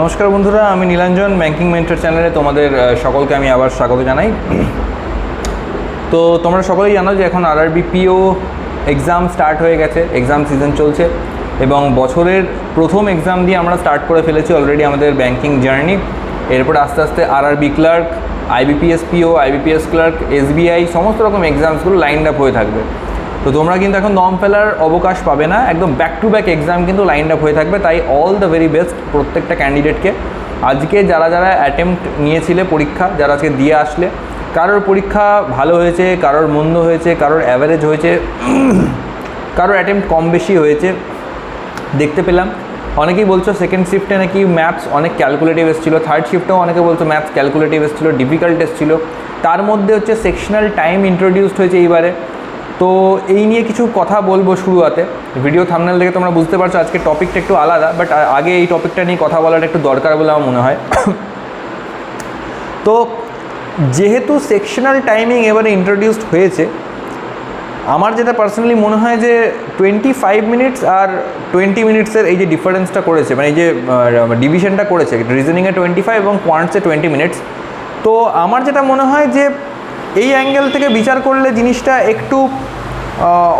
নমস্কার বন্ধুরা, আমি নীলাঞ্জন ব্যাংকিং মেন্টর চ্যানেলে তোমাদের সকলকে আমি আবার স্বাগত জানাই। তো তোমরা সকলেই জানো যে এখন আরআরবি পিও এক্সাম স্টার্ট হয়ে গেছে, এক্সাম সিজন চলছে এবং বছরের প্রথম এক্সাম দিয়ে আমরা স্টার্ট করে ফেলেছি অলরেডি আমাদের ব্যাংকিং জার্নি। এরপর আস্তে আস্তে RRB clerk, IBPS PO, IBPS clerk, SBI সমস্ত রকম এক্সামসগুলো লাইনড আপ হয়ে থাকবে। তো তোমরা কিন্তু এখন দম ফেলার অবকাশ পাবে না, একদম ব্যাক টু ব্যাক এক্সাম কিন্তু লাইনড আপ হয়ে থাকবে। তাই অল দ্য ভেরি বেস্ট প্রত্যেকটা ক্যান্ডিডেটকে। আজকে যারা যারা অ্যাটেম্প্ট নিয়েছিলে পরীক্ষা, যারা আজকে দিয়ে আসলে, কারোর পরীক্ষা ভালো হয়েছে, কারোর মন্দ হয়েছে, কারোর অ্যাভারেজ হয়েছে, কারোর অ্যাটেম্প্ট কম বেশি হয়েছে দেখতে পেলাম। অনেকেই বলছো সেকেন্ড শিফটে নাকি ম্যাথস অনেক ক্যালকুলেটিভ এসেছিলো, থার্ড শিফটেও অনেকে বলছো ম্যাথস ক্যালকুলেটিভ এসেছিলো, ডিফিকাল্ট এসেছিলো। তার মধ্যে হচ্ছে সেকশনাল টাইম ইন্ট্রোডিউসড হয়েছে এইবারে। তো এই নিয়ে কিছু কথা বলবো শুরুতে। ভিডিও থাম্বনেল দেখে তোমরা বুঝতে পারছো আজকে টপিকটা একটু আলাদা, বাট আগে এই টপিকটা নিয়ে কথা বলাটা একটু দরকার বলে আমার মনে হয়। তো যেহেতু সেকশনাল টাইমিং এবারে ইন্ট্রোডিউসড হয়েছে, আমার যেটা পার্সোনালি মনে হয় যে 25 মিনিটস আর 20 মিনিটসের এই যে ডিফারেন্সটা করেছে, মানে এই যে ডিভিশনটা করেছে, রিজনিংয়ে 25 এবং কোয়ান্টসে 20 মিনিটস। তো আমার যেটা মনে হয় যে এই অ্যাঙ্গেল থেকে বিচার করলে জিনিসটা একটু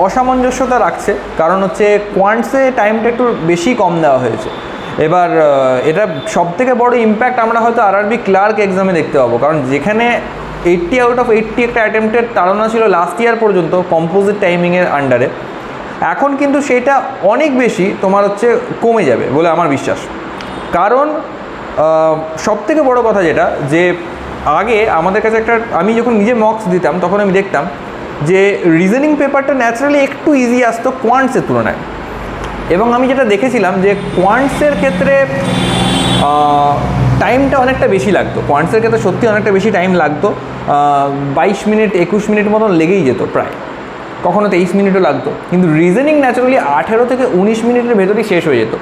অসামঞ্জস্যতা রাখছে, কারণ হচ্ছে কোয়ান্টসে টাইমটা একটু বেশি কম দেওয়া হয়েছে। এবার এটা সবথেকে বড় ইম্প্যাক্ট আমরা হয়তো আরআরবি ক্লার্ক এক্সামে দেখতে পাবো, কারণ যেখানে 80 আউট অফ 80 একটা অ্যাটেম্পটের তাড়না ছিল লাস্ট ইয়ার পর্যন্ত কম্পোজিট টাইমিংয়ের আন্ডারে, এখন কিন্তু সেটা অনেক বেশি তোমার হচ্ছে কমে যাবে বলে আমার বিশ্বাস। কারণ সবথেকে বড় কথা যেটা, যে আগে আমাদের কাছে একটা, আমি যখন নিজে মক্স দিতাম তখন আমি দেখতাম যে রিজনিং পেপারটা ন্যাচারালি একটু ইজি আসতো কোয়ান্টসের তুলনায়। এবং আমি যেটা দেখেছিলাম যে কোয়ান্টসের ক্ষেত্রে টাইমটা অনেকটা বেশি লাগতো, কোয়ান্টসের ক্ষেত্রে সত্যি অনেকটা বেশি টাইম লাগতো। 22 মিনিট 21 মিনিট মতন লেগেই যেত প্রায়, কখনো 23 মিনিটও লাগতো। কিন্তু রিজনিং ন্যাচারালি 18 থেকে 19 মিনিটের ভেতরেই শেষ হয়ে যেত।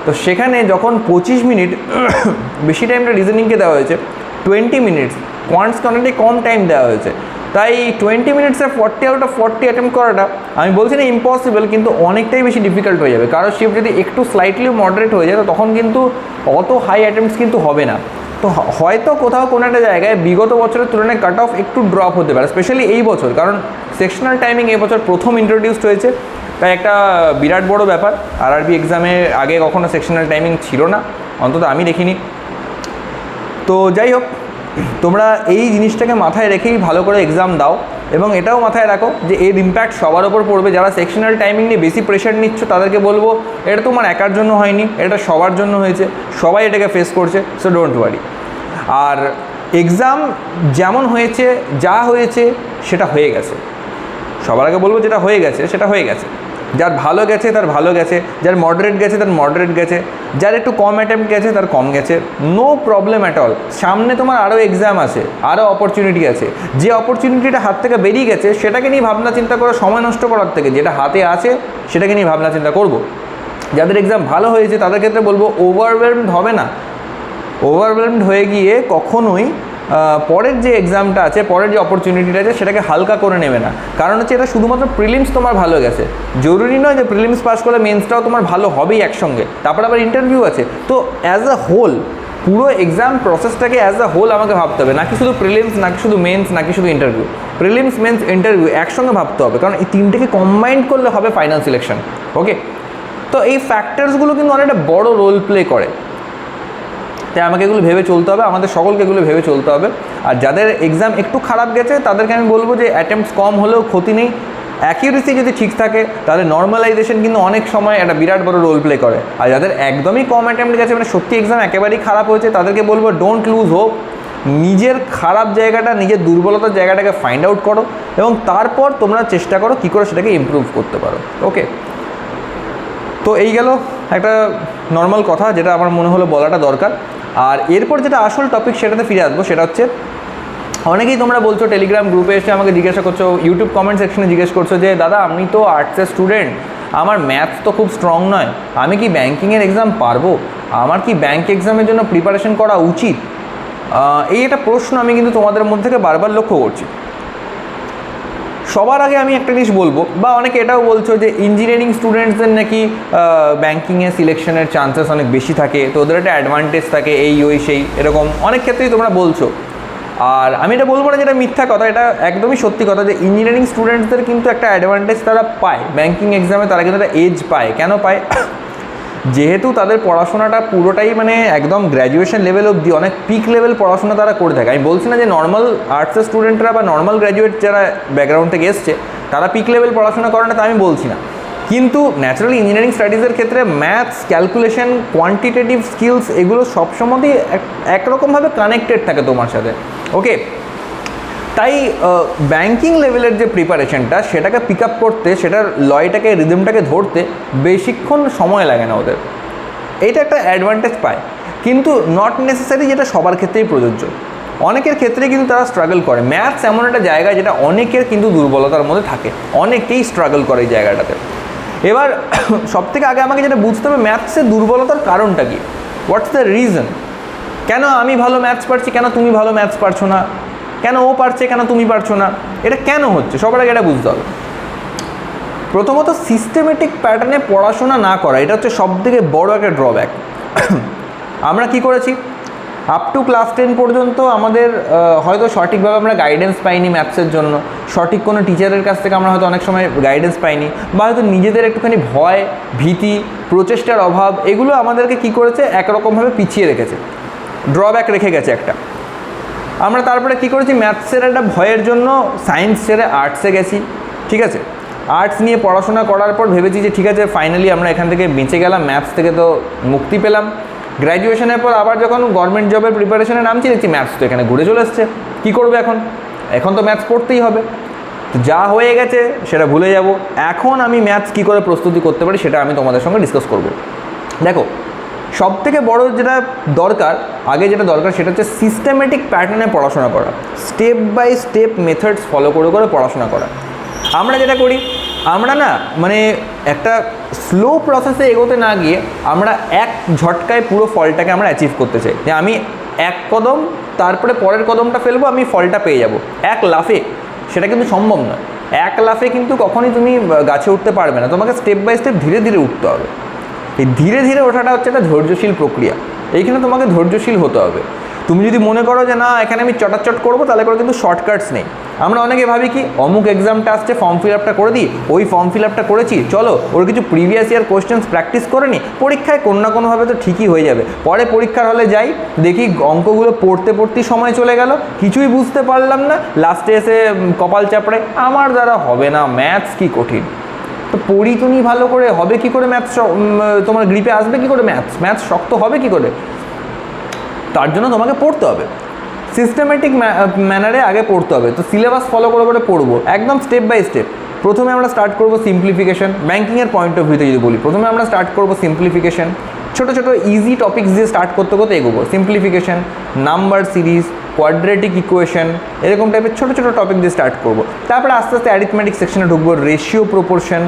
তো সেখানে যখন 25 মিনিট বেশি টাইমটা রিজনিংকে দেওয়া হয়েছে, 20 মিনিটস কোয়ান্টসকে অনেকটাই কম টাইম দেওয়া হয়েছে। তাই 20 মিনিটসে 40 আউট অফ 40 অ্যাটেম্প্ট করাটা, আমি বলছি না ইম্পসিবল, কিন্তু অনেকটাই বেশি ডিফিকাল্ট হয়ে যাবে। কারণ শিফট যদি একটু স্লাইটলি মডারেট হয়ে যায়, তো তখন কিন্তু অত হাই অ্যাটেম্পটস কিন্তু হবে না। তো হয়তো কোথাও কোনো একটা জায়গায় বিগত বছরের তুলনায় কাট অফ একটু ড্রপ হতে পারে, স্পেশালি এই বছর, কারণ সেকশনাল টাইমিং এই বছর প্রথম ইন্ট্রোডিউসড হয়েছে। তাই একটা বিরাট বড় ব্যাপার। আরআরবি এক্সামে আগে কখনো সেকশনাল টাইমিং ছিল না, অন্তত আমি দেখিনি। তো যাই হোক, তোমরা এই জিনিসটাকে মাথায় রেখেই ভালো করে এক্সাম দাও, এবং এটাও মাথায় রাখো যে এর ইম্প্যাক্ট সবার ওপর পড়বে। যারা সেকশনাল টাইমিং নিয়ে বেশি প্রেশার নিচ্ছ তাদেরকে বলবো, এটা তোমার একার জন্য হয়নি, এটা সবার জন্য হয়েছে, সবাই এটাকে ফেস করছে, সো ডোন্ট ওয়ারি। আর এক্সাম যেমন হয়েছে, যা হয়েছে সেটা হয়ে গেছে। সবার আগে বলবো যেটা হয়ে গেছে সেটা হয়ে গেছে। যার ভালো গেছে তার ভালো গেছে, যার মডারেট গেছে তার মডারেট গেছে, যার একটু কম অ্যাটেম্প্ট গেছে তার কম গেছে, নো প্রবলেম অ্যাট অল। সামনে তোমার আরও এক্সাম আছে, আরও অপরচুনিটি আছে। যে অপরচুনিটিটা হাত থেকে বেরিয়ে গেছে সেটাকে নিয়ে ভাবনা চিন্তা করে সময় নষ্ট করার থেকে যেটা হাতে আছে সেটাকে নিয়ে ভাবনা চিন্তা করব। যাদের এক্সাম ভালো হয়েছে তাদের ক্ষেত্রে বলবো ওভারওয়েলমড হবে না। ওভারওয়েলমড হয়ে গিয়ে কখনোই পরের যে এক্সামটা আছে, পরের যে অপরচুনিটিটা আছে সেটাকে হালকা করে নেবে না। কারণ হচ্ছে এটা শুধুমাত্র প্রিলিমস তোমার ভালো গেছে, জরুরি নয় যে প্রিলিমস পাস করলে মেন্সটাও তোমার ভালো হবেই একসঙ্গে, তারপর আবার ইন্টারভিউ আছে। তো অ্যাজ আ হোল পুরো এক্সাম প্রসেসটাকে অ্যাজ আ হোল আমাকে ভাবতে হবে, নাকি শুধু প্রিলিমস, নাকি শুধু মেন্স, নাকি শুধু ইন্টারভিউ। প্রিলিমস, মেন্স, ইন্টারভিউ একসঙ্গে ভাবতে হবে, কারণ এই তিনটেকে কম্বাইন্ড করলে হবে ফাইনাল সিলেকশন। ওকে, তো এই ফ্যাক্টরসগুলো কিন্তু অনেকটা বড় রোল প্লে করে। তাই আমাকে এগুলো ভেবে চলতে হবে, আমাদের সকলকে এগুলো ভেবে চলতে হবে। আর যাদের এক্সাম একটু খারাপ গেছে তাদেরকে আমি বলবো যে অ্যাটেম্পটস কম হলেও ক্ষতি নেই, অ্যাকিউরেসি যদি ঠিক থাকে তাহলে নর্মালাইজেশন কিন্তু অনেক সময় একটা বিরাট বড় রোল প্লে করে। আর যাদের একদমই কম অ্যাটেম্প্ট গেছে, মানে সত্যি এক্সাম একেবারেই খারাপ হয়েছে, তাদেরকে বলবো ডোন্ট লুজ হোপ। নিজের খারাপ জায়গাটা, নিজের দুর্বলতার জায়গাটাকে ফাইন্ড আউট করো, এবং তারপর তোমরা চেষ্টা করো কী করে সেটাকে ইমপ্রুভ করতে পারো। ওকে, তো এই গেল একটা নর্মাল কথা যেটা আমার মনে হলো বলাটা দরকার। আর এরপর যেটা আসল টপিক সেটাতে ফিরে আসবো, সেটা হচ্ছে অনেকেই তোমরা বলছো টেলিগ্রাম গ্রুপে এসে আমাকে জিজ্ঞাসা করছো, ইউটিউব কমেন্ট সেকশনে জিজ্ঞেস করছো যে দাদা আমি তো আর্টসের স্টুডেন্ট, আমার ম্যাথস তো খুব স্ট্রং নয়, আমি কি ব্যাঙ্কিংয়ের এক্সাম পারবো? আমার কি ব্যাঙ্ক এক্সামের জন্য প্রিপারেশন করা উচিত? এই একটা প্রশ্ন আমি কিন্তু তোমাদের মধ্যে থেকে বারবার লক্ষ্য করছি। সবার আগে আমি একটা জিনিস বলবো, বা অনেকে এটাও বলছো যে ইঞ্জিনিয়ারিং স্টুডেন্টসদের নাকি ব্যাঙ্কিংয়ে সিলেকশনের চান্সেস অনেক বেশি থাকে, তো ওদের একটা অ্যাডভান্টেজ থাকে এই ওই সেই এরকম অনেক ক্ষেত্রেই তোমরা বলছো। আর আমি এটা বলবো না যেটা মিথ্যা কথা, এটা একদমই সত্যি কথা যে ইঞ্জিনিয়ারিং স্টুডেন্টসদের কিন্তু একটা অ্যাডভান্টেজ তারা পায় ব্যাঙ্কিং এক্সামে, তারা কিন্তু একটা এজ পায়। কেন পায়? যেহেতু তাদের পড়াশোনাটা পুরোটাই মানে একদম গ্র্যাজুয়েশন লেভেল অবধি অনেক পিক লেভেল পড়াশোনা তারা করে থাকে। আমি বলছি না যে নর্মাল আর্টসের স্টুডেন্টরা বা নর্মাল গ্র্যাজুয়েট যারা ব্যাকগ্রাউন্ড থেকে এসছে তারা পিক লেভেল পড়াশোনা করে না, তা আমি বলছি না। কিন্তু ন্যাচারালি ইঞ্জিনিয়ারিং স্টাডিজের ক্ষেত্রে ম্যাথস, ক্যালকুলেশন, কোয়ান্টিটেটিভ স্কিলস এগুলো সবসময়ই একরকমভাবে কানেক্টেড থাকে তোমার সাথে। ওকে, তাই ব্যাঙ্কিং লেভেলের যে প্রিপারেশনটা সেটাকে পিক আপ করতে, সেটার লয়টাকে রিদমটাকে ধরতে বেশিক্ষণ সময় লাগে না ওদের, এইটা একটা অ্যাডভান্টেজ পায়। কিন্তু নট নেসেসারি যেটা সবার ক্ষেত্রেই প্রযোজ্য, অনেকের ক্ষেত্রে কিন্তু তারা স্ট্রাগল করে। ম্যাথস এমন একটা জায়গা যেটা অনেকের কিন্তু দুর্বলতার মধ্যে থাকে, অনেকেই স্ট্রাগল করে এই জায়গাটাতে। এবার সবথেকে আগে আমাকে যেটা বুঝতে হবে ম্যাথসের দুর্বলতার কারণটা কি, হোয়াটস দ্য রিজন। কেন আমি ভালো ম্যাথস পারছি, কেন তুমি ভালো ম্যাথস পারছো না, কেন ও পারছে কেন তুমি পারছো না, এটা কেন হচ্ছে সবার আগে এটা বুঝতে হবে। প্রথমত সিস্টেমেটিক প্যাটার্নে পড়াশোনা না করা, এটা হচ্ছে সবথেকে বড় একটা ড্রব্যাক। আমরা কি করেছি, আপ টু ক্লাস 10 পর্যন্ত আমাদের হয়তো সঠিকভাবে আমরা গাইডেন্স পাইনি ম্যাথসের জন্য, সঠিক কোনো টিচারের কাছ থেকে আমরা হয়তো অনেক সময় গাইডেন্স পাইনি, বা হয়তো নিজেদের একটুখানি ভয়, ভীতি, প্রচেষ্টার অভাব, এগুলো আমাদেরকে কি করেছে একরকমভাবে পিছিয়ে রেখেছে, ড্রব্যাক রেখে গেছে একটা। আমরা তারপরে কি করেছি, ম্যাথসের একটা ভয়ের জন্য সায়েন্স ছেড়ে আর্টসে গেছি। ঠিক আছে, আর্টস নিয়ে পড়াশোনা করার পর ভেবেছি যে ঠিক আছে ফাইনালি আমরা এখান থেকে বেঁচে গেলাম, ম্যাথস থেকে তো মুক্তি পেলাম। গ্র্যাজুয়েশনের পর আবার যখন গভর্নমেন্ট জবের প্রিপারেশনে নামছি দেখছি ম্যাথস তো এখানে ঘুরে চলে এসছে, কী করবে এখন, এখন তো ম্যাথস পড়তেই হবে। তো যা হয়ে গেছে সেটা ভুলে যাব। এখন আমি ম্যাথস কী করে প্রস্তুতি করতে পারি সেটা আমি তোমাদের সঙ্গে ডিসকাস করব। দেখো, সবথেকে বড় যেটা দরকার, আগে যেটা দরকার সেটা হচ্ছে সিস্টেমেটিক প্যাটার্নে পড়াশোনা করা, step by step methods follow করে করে পড়াশোনা করা। আমরা যেটা করি, আমরা না মানে একটা স্লো প্রসেসে এগোতে না গিয়ে আমরা এক ঝটকায় পুরো ফলটাকে আমরা অ্যাচিভ করতে চাই, যে আমি এক কদম তারপরে পরের কদমটা ফেলবো, আমি ফলটা পেয়ে যাব এক লাফে। সেটা কিন্তু সম্ভব নয়, এক লাফে কিন্তু কখনই তুমি গাছে উঠতে পারবে না, তোমাকে স্টেপ বাই স্টেপ ধীরে ধীরে উঠতে হবে। এই ধীরে ধীরে ওঠাটা হচ্ছে একটা ধৈর্যশীল প্রক্রিয়া, এইখানে তোমাকে ধৈর্যশীল হতে হবে। তুমি যদি মনে করো যে না এখানে আমি চটাচট করবো, তাহলে করে কিন্তু শর্টকাটস নেই। আমরা অনেকে ভাবি কি অমুক এক্সামটা আসছে, ফর্ম ফিল আপটা করে দিই, ওই ফর্ম ফিল আপটা করেছি, চলো ওর কিছু প্রিভিয়াস ইয়ার কোয়েশ্চেন্স প্র্যাকটিস করে নিই, পরীক্ষায় কোনো না কোনোভাবে তো ঠিকই হয়ে যাবে। পরে পরীক্ষার হলে যাই, দেখি অঙ্কগুলো পড়তে পড়তেই সময় চলে গেল, কিছুই বুঝতে পারলাম না, লাস্টে এসে কপাল চাপড়ে আমার দ্বারা হবে না, ম্যাথস কি কঠিন। তো পড়ি তুমি ভালো করে, হবে কি করে ম্যাথস, তোমার গ্রিপে আসবে কি করে ম্যাথস শক্ত হবে কি করে? তার জন্য তোমাকে পড়তে হবে, সিস্টেমেটিক ম্যানারে আগে পড়তে হবে। তো সিলেবাস ফলো করে করে পড়বো একদম স্টেপ বাই স্টেপ। প্রথমে আমরা স্টার্ট করবো সিম্পলিফিকেশন, ব্যাঙ্কিংয়ের পয়েন্ট অফ ভিউতে যদি বলি, প্রথমে আমরা স্টার্ট করবো সিম্পলিফিকেশন, ছোটো ছোটো ইজি টপিক্স দিয়ে স্টার্ট করতে করতে এগোবো। Simplification, number series, quadratic equation, এরকম টাইপের ছোটো ছোটো টপিক দিয়ে স্টার্ট করবো। তারপরে আস্তে আস্তে অ্যারিথমেটিক সেকশনে ঢুকবো, রেশিও, প্রপোর্শন,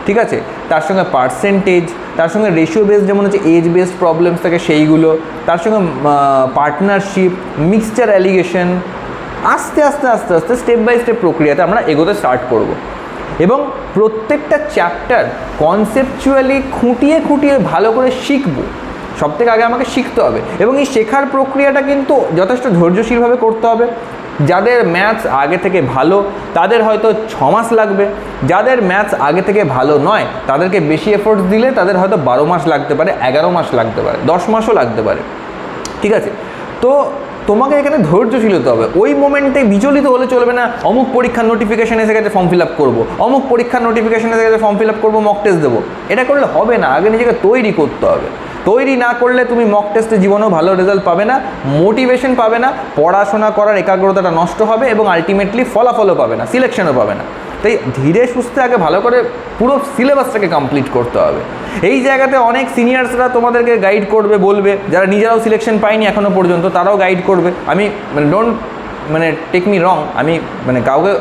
ঠিক আছে, তার সঙ্গে পার্সেন্টেজ, তার সঙ্গে রেশিও বেসড যেমন হচ্ছে এজ বেসড প্রবলেমস থাকে সেইগুলো, তার সঙ্গে পার্টনারশিপ, মিক্সচার অ্যালিগেশন, আস্তে আস্তে আস্তে আস্তে স্টেপ বাই স্টেপ প্রক্রিয়াতে আমরা এগোতে স্টার্ট করব। এবং প্রত্যেকটা চ্যাপ্টার কনসেপচুয়ালি খুঁটিয়ে খুঁটিয়ে ভালো করে শিখবো। সবথেকে আগে আমাকে শিখতে হবে, এবং এই শেখার প্রক্রিয়াটা কিন্তু যথেষ্ট ধৈর্যশীলভাবে করতে হবে। যাদের ম্যাথস আগে থেকে ভালো তাদের হয়তো 6 মাস লাগবে, যাদের ম্যাথস আগে থেকে ভালো নয় তাদেরকে বেশি এফোর্টস দিলে তাদের হয়তো 12 মাস লাগতে পারে, 11 মাস লাগতে পারে, 10 মাসও লাগতে পারে। ঠিক আছে, তো তোমাকে এখানে ধৈর্যশীল হতে হবে। ওই মোমেন্টে বিচলিত হলে চলবে না, অমুক পরীক্ষার নোটিফিকেশন এসে গেছে ফর্ম ফিল আপ করবো, অমুক পরীক্ষার নোটিফিকেশন এসে গেছে ফর্ম ফিল আপ করবো, মক টেস্ট দেবো। এটা করলে হবে না, আগে নিজেকে তৈরি করতে হবে। তৈরি না করলে তুমি মক টেস্টে জীবনেও ভালো রেজাল্ট পাবে না, মোটিভেশন পাবে না, পড়াশোনা করার একাগ্রতাটা নষ্ট হবে, এবং আলটিমেটলি ফলাফলও পাবে না, সিলেকশনও পাবে না। তাই ধীরে সুস্থে আগে ভালো করে পুরো সিলেবাসটাকে কমপ্লিট করতে হবে। এই জায়গাতে অনেক সিনিয়র্সরা তোমাদেরকে গাইড করবে, বলবে, যারা নিজেরাও সিলেকশন পায়নি এখনও পর্যন্ত তারাও গাইড করবে। আমি ডোন্ট টেক মি রং, আমি কাউকে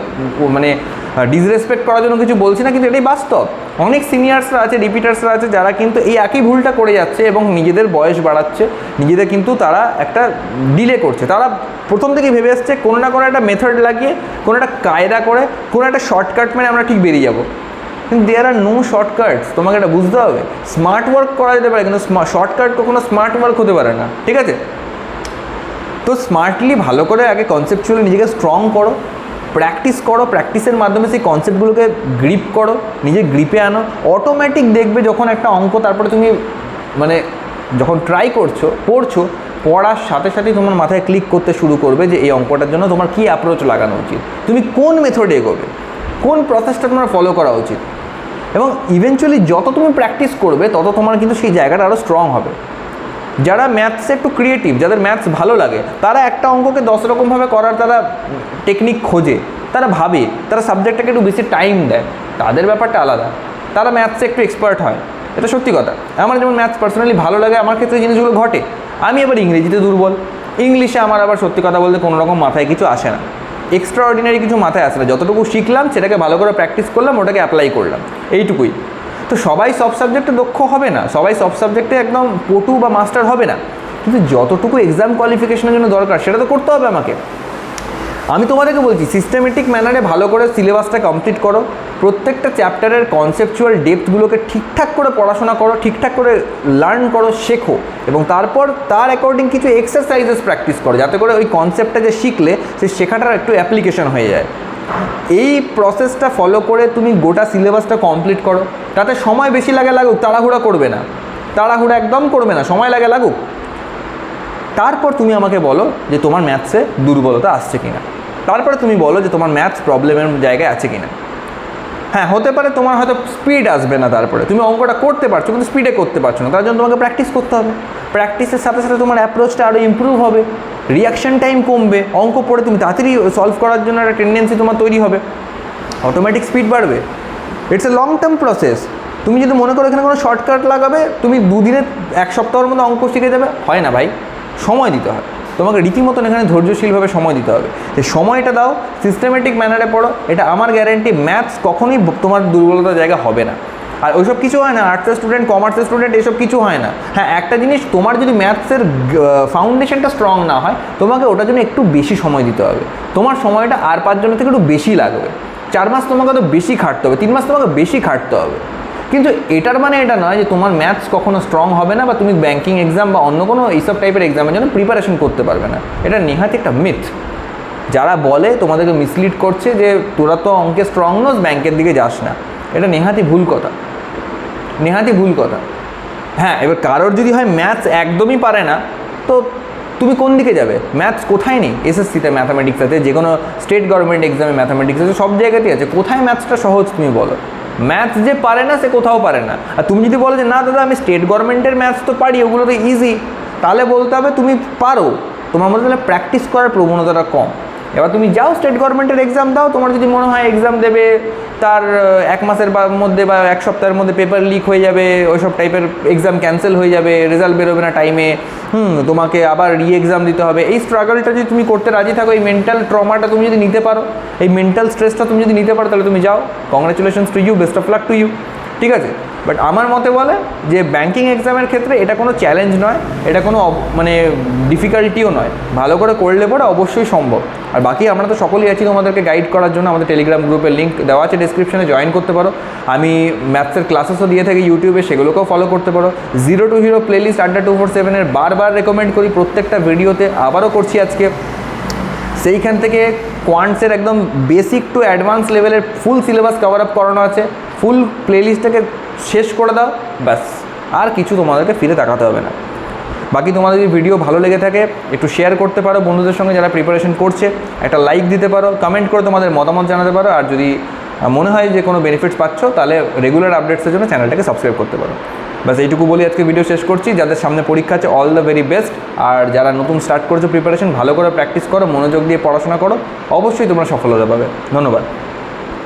ডিসরেসপেক্ট করার জন্য কিছু বলছি না, কিন্তু এটাই বাস্তব। অনেক সিনিয়র্সরা আছে, রিপিটার্সরা আছে, যারা কিন্তু এই একই ভুলটা করে যাচ্ছে এবং নিজেদের বয়স বাড়াচ্ছে, নিজেদের কিন্তু তারা একটা ডিলে করছে। তারা প্রথম থেকেই ভেবে আসছে কোনো না কোনো একটা মেথড লাগিয়ে, কোনো একটা কায়দা করে, কোনো একটা শর্টকাট মানে আমরা ঠিক বেরিয়ে যাবো। কিন্তু দেয়ার আর নো শর্টকাটস, তোমাকে এটা বুঝতে হবে। স্মার্ট ওয়ার্ক করা যেতে পারে, কিন্তু শর্টকাট কখনো স্মার্ট ওয়ার্ক হতে পারে না, ঠিক আছে? তো স্মার্টলি ভালো করে আগে কনসেপচুয়ালি নিজেকে স্ট্রং করো, প্র্যাকটিস করো, প্র্যাকটিসের মাধ্যমে সেই কনসেপ্টগুলোকে গ্রিপ করো, নিজের গ্রিপে আনো। অটোমেটিক দেখবে যখন একটা অঙ্ক তারপরে তুমি মানে যখন ট্রাই করছো, পড়ার সাথে সাথেই তোমার মাথায় ক্লিক করতে শুরু করবে যে এই অঙ্কটার জন্য তোমার কী অ্যাপ্রোচ লাগানো উচিত, তুমি কোন মেথডে এগোবে, কোন প্রসেসটা তোমার ফলো করা উচিত। এবং ইভেনচুয়ালি যত তুমি প্র্যাকটিস করবে তত তোমার কিন্তু সেই জায়গাটা আরও স্ট্রং হবে। যারা ম্যাথসে একটু ক্রিয়েটিভ, যাদের ম্যাথস ভালো লাগে, তারা একটা অঙ্ককে 10 রকমভাবে করার তারা টেকনিক খোঁজে, তারা ভাবে, তারা সাবজেক্টটাকে একটু বেশি টাইম দেয়, তাদের ব্যাপারটা আলাদা, তারা ম্যাথসে একটু এক্সপার্ট হয়, এটা সত্যি কথা। আমার যেমন ম্যাথস পার্সোনালি ভালো লাগে, আমার ক্ষেত্রে জিনিসগুলো ঘটে। আমি আবার ইংরেজিতে দুর্বল, ইংলিশে আমার আবার সত্যি কথা বলতে কোনো রকম মাথায় কিছু আসে না, এক্সট্রা অর্ডিনারি কিছু মাথায় আসে না। যতটুকু শিখলাম সেটাকে ভালো করে প্র্যাকটিস করলাম, ওটাকে অ্যাপ্লাই করলাম, এইটুকুই। তো সবাই সব সাবজেক্টে দক্ষ হবে না, সবাই সব সাবজেক্টে একদম পটু বা মাস্টার হবে না, কিন্তু যতটুকু এক্সাম কোয়ালিফিকেশনের জন্য দরকার সেটা তো করতে হবে আমাকে। আমি তোমাদেরকে বলছি সিস্টেমেটিক ম্যানারে ভালো করে সিলেবাসটা কমপ্লিট করো, প্রত্যেকটা চ্যাপ্টারের কনসেপচুয়াল ডেপথগুলোকে ঠিকঠাক করে পড়াশোনা করো, ঠিকঠাক করে লার্ন করো, শেখো, এবং তারপর তার অ্যাকর্ডিং কিছু এক্সারসাইজেস প্র্যাকটিস করো, যাতে করে ওই কনসেপ্টটা যে শিখলে সেই শেখাটার একটু অ্যাপ্লিকেশন হয়ে যায়। এই প্রসেসটা ফলো করে তুমি গোটা সিলেবাসটা কমপ্লিট করো, তাতে সময় বেশি লাগুক, তাড়াহুড়া করবে না, তাড়াহুড়া একদম করবে না, সময় লাগুক। তারপর তুমি আমাকে বলো যে তোমার ম্যাথসে দুর্বলতা আসছে কিনা, তারপরে তুমি বলো যে তোমার ম্যাথস প্রবলেমের জায়গায় আছে কিনা। হ্যাঁ, হতে পারে তোমার হয়তো স্পিড আসবে না, তারপরে তুমি অঙ্কটা করতে পারছো কিন্তু স্পিডে করতে পারছো না, তার জন্য তোমাকে প্র্যাকটিস করতে হবে। প্র্যাকটিসের সাথে সাথে তোমার অ্যাপ্রোচটা আরও ইমপ্রুভ হবে, রিয়াকশন টাইম কমবে, অঙ্ক পড়ে তুমি তাড়াতাড়ি সলভ করার জন্য একটা টেন্ডেন্সি তোমার তৈরি হবে, অটোমেটিক স্পিড বাড়বে। It's a long term process. তুমি যদি মনে করো এখানে কোনো শর্টকাট লাগাবে, তুমি 2 দিনে 1 সপ্তাহের মধ্যে অঙ্ক শিখে যাবে, হয় না ভাই, সময় দিতে হয় তোমাকে, রীতিমতন এখানে ধৈর্যশীলভাবে সময় দিতে হবে। এই সময়টা দাও, সিস্টেমেটিক ম্যানারে পড়ো, এটা আমার গ্যারেন্টি ম্যাথস কখনোই তোমার দুর্বলতার জায়গা হবে না। আর ওইসব কিছু হয় না, আর্টসের স্টুডেন্ট, কমার্সের স্টুডেন্ট, এসব কিছু হয় না। হ্যাঁ, একটা জিনিস, তোমার যদি ম্যাথসের ফাউন্ডেশনটা স্ট্রং না হয়, তোমাকে ওটার জন্য একটু বেশি সময় দিতে হবে, তোমার সময়টা আর 5 জনের থেকে একটু বেশি লাগবে। 4 মাস তোমাকে তো বেশি খাটতে হবে, 3 মাস তোমাকে বেশি খাটতে হবে। কিন্তু এটার মানে এটা নয় যে তোমার ম্যাথস কখনো স্ট্রং হবে না, বা তুমি ব্যাঙ্কিং এক্সাম বা অন্য কোনো এইসব টাইপের এক্সামের জন্য প্রিপারেশন করতে পারবে না। এটা নেহাতি একটা মিথ। যারা বলে তোমাদেরকে মিসলিড করছে যে তোরা তো অঙ্কে স্ট্রং নোস, ব্যাংকের দিকে যাস না, এটা নেহাতি ভুল কথা, নেহাতি ভুল কথা। হ্যাঁ, এবার কারোর যদি হয় ম্যাথস একদমই পারে না, তো তুমি কোন দিকে যাবে? ম্যাথস কোথায় নেই? এসএসসিতে ম্যাথামেটিক্স আছে, যে কোনো স্টেট গভর্নমেন্ট এক্সামে ম্যাথামেটিক্স আছে, সব জায়গাতেই আছে। কোথায় ম্যাথসটা সহজ তুমি বলো? ম্যাথস যে পারে না সে কোথাও পারে না। আর তুমি যদি বলো যে না দাদা আমি স্টেট গভর্নমেন্টের ম্যাথস তো পারি, ওগুলো তো ইজি, তাহলে বলতে হবে তুমি পারো, তোমার মধ্যে তাহলে প্র্যাকটিস করার প্রবণতাটা কম। এবার তুমি যাও স্টেট গভর্নমেন্টের এক্সাম দাও, তোমার যদি মনে হয় এক্সাম দেবে তার 1 মাসের মধ্যে বা 1 সপ্তাহের মধ্যে পেপার লিক হয়ে যাবে, ওইসব টাইপের এক্সাম ক্যান্সেল হয়ে যাবে, রেজাল্ট বেরোবে না টাইমে, তোমাকে আবার এক্সাম দিতে হবে, এই স্ট্রাগলটা যদি তুমি করতে রাজি থাকো, এই মেন্টাল ট্রমাটা তুমি যদি নিতে পারো, এই মেন্টাল স্ট্রেসটা তুমি যদি নিতে পারো, তাহলে তুমি যাও, congratulations to you, best of luck to you, ঠিক আছে? বাট আমার মতে বলে যে ব্যাঙ্কিং এক্সামের ক্ষেত্রে এটা কোনো চ্যালেঞ্জ নয়, এটা কোনো মানে ডিফিকাল্টিও নয়, ভালো করে করলে পরে অবশ্যই সম্ভব। আর বাকি আমরা তো সকলেই আছি তোমাদেরকে গাইড করার জন্য, আমাদের টেলিগ্রাম গ্রুপের লিঙ্ক দেওয়া আছে ডেসক্রিপশনে, জয়েন করতে পারো। আমি ম্যাথসের ক্লাসেসও দিয়ে থাকি ইউটিউবে, সেগুলোকেও ফলো করতে পারো। 0 to Hero প্লেলিস্ট আড্ডা 247-এর বারবার রেকমেন্ড করি প্রত্যেকটা ভিডিওতে, আবারও করছি আজকে। সেইখান থেকে কোয়ান্টসের একদম বেসিক টু অ্যাডভান্স লেভেলের ফুল সিলেবাস কভার আপ করানো আছে, ফুল প্লেলিস্টটাকে শেষ করে দাও, ব্যাস আর কিছু তোমাদেরকে ফিরে তাকাতে হবে না। বাকি তোমাদের যদি ভিডিও ভালো লেগে থাকে একটু শেয়ার করতে পারো বন্ধুদের সঙ্গে যারা প্রিপারেশন করছে, একটা লাইক দিতে পারো, কমেন্ট করে তোমাদের মতামত জানাতে পারো, আর যদি মনে হয় যে কোনো বেনিফিটস পাচ্ছ তাহলে রেগুলার আপডেটসের জন্য চ্যানেলটাকে সাবস্ক্রাইব করতে পারো। বাস এইটুকু বলি আজকে ভিডিও শেষ করছি। যাদের সামনে পরীক্ষা আছে অল দ্য ভেরি বেস্ট, আর যারা নতুন স্টার্ট করছো প্রিপারেশন, ভালো করে প্র্যাকটিস করো, মনোযোগ দিয়ে পড়াশোনা করো, অবশ্যই তোমরা সফলতা পাবে। ধন্যবাদ।